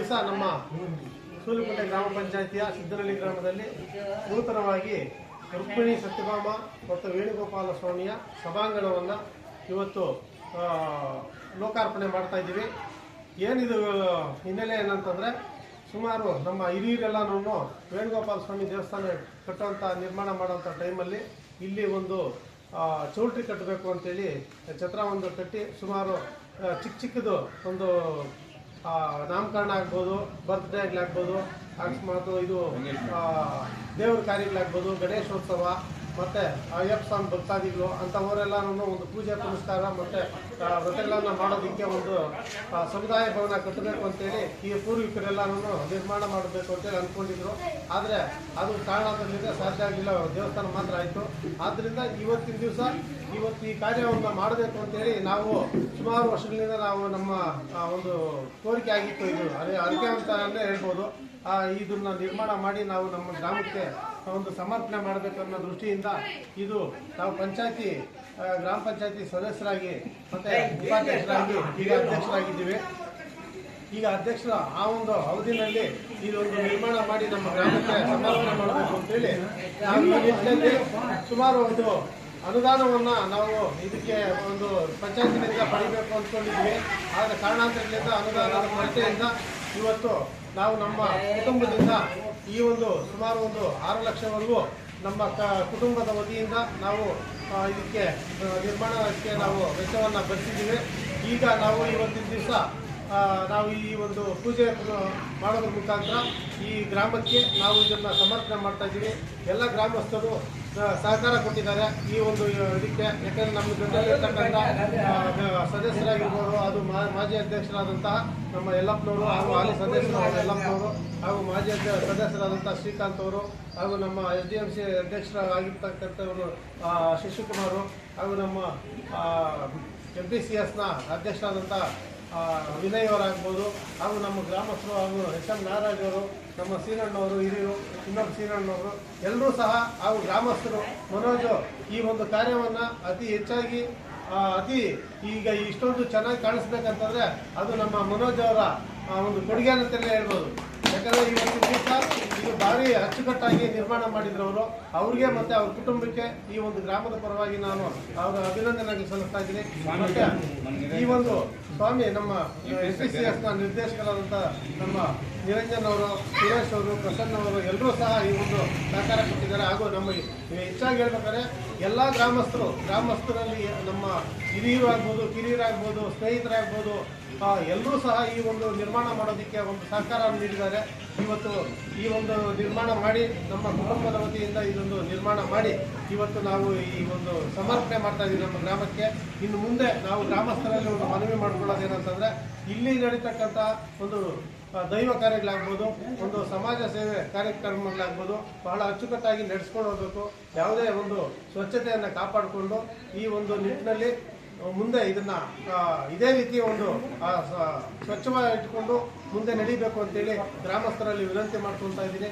ದಿವಸ ನಮ್ಮ ಸೂಲಿಕುಂಟೆ ಗ್ರಾಮ ಪಂಚಾಯಿತಿಯ ಸಿದ್ದನಹಳ್ಳಿ ಗ್ರಾಮದಲ್ಲಿ ನೂತನವಾಗಿ ರುಕ್ಮಿಣಿ ಸತ್ಯಭಾಮ ಮತ್ತು ವೇಣುಗೋಪಾಲ ಸ್ವಾಮಿಯ ಸಭಾಂಗಣವನ್ನು ಇವತ್ತು ಲೋಕಾರ್ಪಣೆ ಮಾಡ್ತಾ ಇದ್ದೀವಿ. ಏನಿದು ಹಿನ್ನೆಲೆ ಏನಂತಂದರೆ, ಸುಮಾರು ನಮ್ಮ ಹಿರಿಯರೆಲ್ಲನೂ ವೇಣುಗೋಪಾಲ ಸ್ವಾಮಿ ದೇವಸ್ಥಾನ ಕಟ್ಟುವಂಥ ನಿರ್ಮಾಣ ಮಾಡೋಂಥ ಟೈಮಲ್ಲಿ ಇಲ್ಲಿ ಒಂದು ಚೌಲ್ಟ್ರಿ ಕಟ್ಟಬೇಕು ಅಂತೇಳಿ ಛತ್ರ ಒಂದು ಕಟ್ಟಿ ಸುಮಾರು ಚಿಕ್ಕದು ಒಂದು ನಾಮಕರಣ ಆಗ್ಬೋದು, ಬರ್ತ್ಡೇ ಆಗ್ಲಾಗ್ಬೋದು, ಅಕಸ್ಮಾತ್ ಇದು ದೇವ್ರ ಕಾರ್ಯಗಳಾಗ್ಬೋದು, ಗಣೇಶೋತ್ಸವ ಮತ್ತು ಅಯ್ಯಪ್ಪ ಸ್ವಾಮಿ ಭಕ್ತಾದಿಗಳು ಅಂಥವರೆಲ್ಲನೂ ಒಂದು ಪೂಜೆ ಪುನಸ್ಕಾರ ಮತ್ತು ವ್ರತಗಳನ್ನು ಮಾಡೋದಕ್ಕೆ ಒಂದು ಸಮುದಾಯ ಭವನ ಕಟ್ಟಬೇಕು ಅಂತೇಳಿ ಈ ಪೂರ್ವಿಕರೆಲ್ಲನೂ ನಿರ್ಮಾಣ ಮಾಡಬೇಕು ಅಂತೇಳಿ ಅಂದ್ಕೊಂಡಿದ್ರು. ಆದರೆ ಅದು ಕಾರಣಾಂತರದಿಂದ ಸಾಧ್ಯ ಆಗಲಿಲ್ಲ, ದೇವಸ್ಥಾನ ಮಾತ್ರ ಆಯಿತು. ಆದ್ದರಿಂದ ಇವತ್ತಿನ ದಿವಸ ಇವತ್ತು ಈ ಕಾರ್ಯವನ್ನು ಮಾಡಬೇಕು ಅಂತೇಳಿ ನಾವು ಸುಮಾರು ವರ್ಷಗಳಿಂದ ನಾವು ನಮ್ಮ ಒಂದು ಕೋರಿಕೆ ಆಗಿತ್ತು. ಇದು ಅರಿಕೆ ಅಂತಲೇ ಹೇಳ್ಬೋದು. ಇದನ್ನು ನಿರ್ಮಾಣ ಮಾಡಿ ನಾವು ನಮ್ಮ ಗ್ರಾಮಕ್ಕೆ ಒಂದು ಸಮರ್ಪಣೆ ಮಾಡಬೇಕು ಅನ್ನೋ ದೃಷ್ಟಿಯಿಂದ ಇದು ನಾವು ಪಂಚಾಯತಿ ಗ್ರಾಮ ಪಂಚಾಯತಿ ಸದಸ್ಯರಾಗಿ ಮತ್ತು ಉಪಾಧ್ಯಕ್ಷರಾಗಿ ಈಗ ಅಧ್ಯಕ್ಷರಾಗಿದ್ದೀವಿ. ಈಗ ಅಧ್ಯಕ್ಷರ ಆ ಒಂದು ಅವಧಿನಲ್ಲಿ ಇದೊಂದು ನಿರ್ಮಾಣ ಮಾಡಿ ನಮ್ಮ ಗ್ರಾಮಕ್ಕೆ ಸಮರ್ಪಣೆ ಮಾಡಬೇಕು ಅಂತೇಳಿ ನಾವು ಈ ನಿಟ್ಟಿನಲ್ಲಿ ಸುಮಾರು ಒಂದು ಅನುದಾನವನ್ನು ನಾವು ಇದಕ್ಕೆ ಒಂದು ಪಂಚಾಯತಿನಿಂದ ಪಡಿಬೇಕು ಅಂದ್ಕೊಂಡಿದ್ವಿ. ಆದರೆ ಕಾರಣಾಂತರಗಳಿಂದ ಅನುದಾನದ ಕೊರತೆಯಿಂದ ಇವತ್ತು ನಾವು ನಮ್ಮ ಕುಟುಂಬದಿಂದ ಈ ಒಂದು ಸುಮಾರು ಒಂದು 6 ಲಕ್ಷವರೆಗೂ ನಮ್ಮ ಕುಟುಂಬದ ವತಿಯಿಂದ ನಾವು ಇದಕ್ಕೆ ನಿರ್ಮಾಣಕ್ಕೆ ನಾವು ವೆಚ್ಚವನ್ನು ಭರಿಸಿದ್ದೀವಿ. ಈಗ ನಾವು ಇವತ್ತಿನ ದಿವಸ ನಾವು ಈ ಒಂದು ಪೂಜೆ ಮಾಡೋದ್ರ ಮುಖಾಂತರ ಈ ಗ್ರಾಮಕ್ಕೆ ನಾವು ಇದನ್ನು ಸಮರ್ಪಣೆ ಮಾಡ್ತಾ ಇದ್ದೀವಿ. ಎಲ್ಲ ಗ್ರಾಮಸ್ಥರು ಸಹಕಾರ ಕೊಟ್ಟಿದ್ದಾರೆ ಈ ಒಂದು ಇದಕ್ಕೆ. ಯಾಕಂದರೆ ನಮ್ಮ ಜೊತೆಲಿರ್ತಕ್ಕಂಥ ಸದಸ್ಯರಾಗಿರ್ಬೋದು, ಅದು ಮಾಜಿ ಅಧ್ಯಕ್ಷರಾದಂತಹ ನಮ್ಮ ಯಲ್ಲಪ್ಪನವರು ಹಾಗೂ ಹಾಲಿ ಸದಸ್ಯರಾದ ಯಲ್ಲಪ್ಪನವರು ಹಾಗೂ ಮಾಜಿ ಸದಸ್ಯರಾದಂಥ ಶ್ರೀಕಾಂತ್ ಅವರು ಹಾಗೂ ನಮ್ಮ SDMC ಅಧ್ಯಕ್ಷರಾಗಿರ್ತಕ್ಕಂಥವರು ಶಶಿಕುಮಾರು ಹಾಗೂ ನಮ್ಮ MPCSನ ಅಧ್ಯಕ್ಷರಾದಂಥ ವಿನಯ್ ಅವರಾಗ್ಬೋದು ಹಾಗೂ ನಮ್ಮ ಗ್ರಾಮಸ್ಥರು ಹಾಗೂ SM ನಾಗರಾಜ್ ಅವರು, ನಮ್ಮ ಸೀನಣ್ಣವರು, ಹಿರಿಯರು, ಇನ್ನೊಬ್ಬ ಸೀನಣ್ಣವರು ಎಲ್ಲರೂ ಸಹ ಹಾಗೂ ಗ್ರಾಮಸ್ಥರು ಮನೋಜ್ ಈ ಒಂದು ಕಾರ್ಯವನ್ನು ಅತಿ ಹೆಚ್ಚಾಗಿ ಈಗ ಇಷ್ಟೊಂದು ಚೆನ್ನಾಗಿ ಕಾಣಿಸ್ಬೇಕಂತಂದರೆ ಅದು ನಮ್ಮ ಮನೋಜ್ ಅವರ ಒಂದು ಕೊಡುಗೆ ಅಂತಲೇ ಹೇಳ್ಬೋದು. ಯಾಕಂದರೆ ಇವತ್ತಿನ ದಿವಸ ಇದು ಭಾರಿ ಅಚ್ಚುಕಟ್ಟಾಗಿ ನಿರ್ಮಾಣ ಮಾಡಿದ್ರು ಅವರು. ಅವ್ರಿಗೆ ಮತ್ತು ಅವ್ರ ಕುಟುಂಬಕ್ಕೆ ಈ ಒಂದು ಗ್ರಾಮದ ಪರವಾಗಿ ನಾನು ಅವರ ಅಭಿನಂದನೆ ಸಲ್ಲಿಸ್ತಾ ಇದ್ದೀನಿ. ಮತ್ತು ಈ ಒಂದು ಸ್ವಾಮಿ ನಮ್ಮ SPCSನ ನಿರ್ದೇಶಕರಾದಂಥ ನಮ್ಮ ನಿರಂಜನ್ ಅವರು, ಸುರೇಶ್ ಅವರು, ಪ್ರಸನ್ನ ಅವರು ಎಲ್ಲರೂ ಸಹ ಈ ಒಂದು ಸಹಕಾರ ಕೊಟ್ಟಿದ್ದಾರೆ. ಹಾಗೂ ನಮ್ಮ ಹೆಚ್ಚಾಗಿ ಹೇಳ್ಬೇಕಾದ್ರೆ ಎಲ್ಲ ಗ್ರಾಮಸ್ಥರಲ್ಲಿ ನಮ್ಮ ಹಿರಿಯರು ಆಗ್ಬೋದು, ಕಿರಿಯರಾಗ್ಬೋದು, ಸ್ನೇಹಿತರಾಗ್ಬೋದು ಎಲ್ಲರೂ ಸಹ ಈ ಒಂದು ನಿರ್ಮಾಣ ಮಾಡೋದಕ್ಕೆ ಒಂದು ಸಹಕಾರ ನೀಡಿದ್ದಾರೆ. ಇವತ್ತು ಈ ಒಂದು ನಿರ್ಮಾಣ ಮಾಡಿ ನಮ್ಮ ಕುಟುಂಬದ ವತಿಯಿಂದ ಇದೊಂದು ನಿರ್ಮಾಣ ಮಾಡಿ ಇವತ್ತು ನಾವು ಈ ಒಂದು ಸಮರ್ಪಣೆ ಮಾಡ್ತಾ ಇದ್ದೀವಿ ನಮ್ಮ ಗ್ರಾಮಕ್ಕೆ. ಇನ್ನು ಮುಂದೆ ನಾವು ಗ್ರಾಮಸ್ಥರಲ್ಲಿ ಒಂದು ಮನವಿ ಮಾಡ್ಕೊಳ್ಳೋದೇನಂತಂದರೆ, ಇಲ್ಲಿ ನಡೀತಕ್ಕಂಥ ಒಂದು ದೈವ ಕಾರ್ಯಗಳಾಗ್ಬೋದು, ಒಂದು ಸಮಾಜ ಸೇವೆ ಕಾರ್ಯಕ್ರಮಗಳಾಗ್ಬೋದು ಬಹಳ ಅಚ್ಚುಕಟ್ಟಾಗಿ ನಡೆಸ್ಕೊಂಡು ಹೋಗಬೇಕು. ಯಾವುದೇ ಒಂದು ಸ್ವಚ್ಛತೆಯನ್ನು ಕಾಪಾಡಿಕೊಂಡು ಈ ಒಂದು ನಿಟ್ಟಿನಲ್ಲಿ ಮುಂದೆ ಇದನ್ನು ಇದೇ ರೀತಿಯ ಒಂದು ಸ್ವಚ್ಛವಾಗಿ ಇಟ್ಕೊಂಡು ಮುಂದೆ ನಡೀಬೇಕು ಅಂತೇಳಿ ಗ್ರಾಮಸ್ಥರಲ್ಲಿ ವಿನಂತಿ ಮಾಡ್ಕೊಳ್ತಾ ಇದ್ದೀನಿ.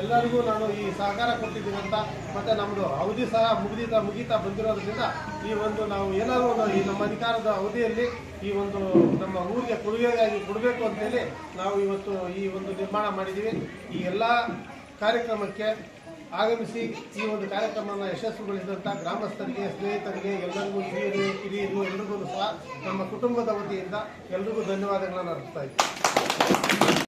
ಎಲ್ಲರಿಗೂ ನಾನು ಈ ಸಹಕಾರ ಕೊಟ್ಟಿದ್ದೀನಿ ಅಂತ, ಮತ್ತು ನಮ್ಮದು ಅವಧಿ ಸಹ ಮುಗಿತಾ ಬಂದಿರೋದ್ರಿಂದ ಈ ಒಂದು ನಾವು ಏನಾದರೂ ಒಂದು ಈ ನಮ್ಮ ಅಧಿಕಾರದ ಅವಧಿಯಲ್ಲಿ ಈ ಒಂದು ನಮ್ಮ ಊರಿಗೆ ಕೊಡುಗೆಯಾಗಿ ಕೊಡಬೇಕು ಅಂತೇಳಿ ನಾವು ಇವತ್ತು ಈ ಒಂದು ನಿರ್ಮಾಣ ಮಾಡಿದ್ದೀವಿ. ಈ ಎಲ್ಲ ಕಾರ್ಯಕ್ರಮಕ್ಕೆ ಆಗಮಿಸಿ ಈ ಒಂದು ಕಾರ್ಯಕ್ರಮವನ್ನು ಯಶಸ್ವಿಗೊಳಿಸಿದಂಥ ಗ್ರಾಮಸ್ಥರಿಗೆ, ಸ್ನೇಹಿತರಿಗೆ, ಎಲ್ಲರಿಗೂ ಹಿರಿಯರು ಕಿರಿಯರು ಎಲ್ರಿಗೂ ಸಹ ನಮ್ಮ ಕುಟುಂಬದ ವತಿಯಿಂದ ಎಲ್ರಿಗೂ ಧನ್ಯವಾದಗಳನ್ನು ಅರ್ಪಿಸ್ತಾ ಇದ್ದೀನಿ.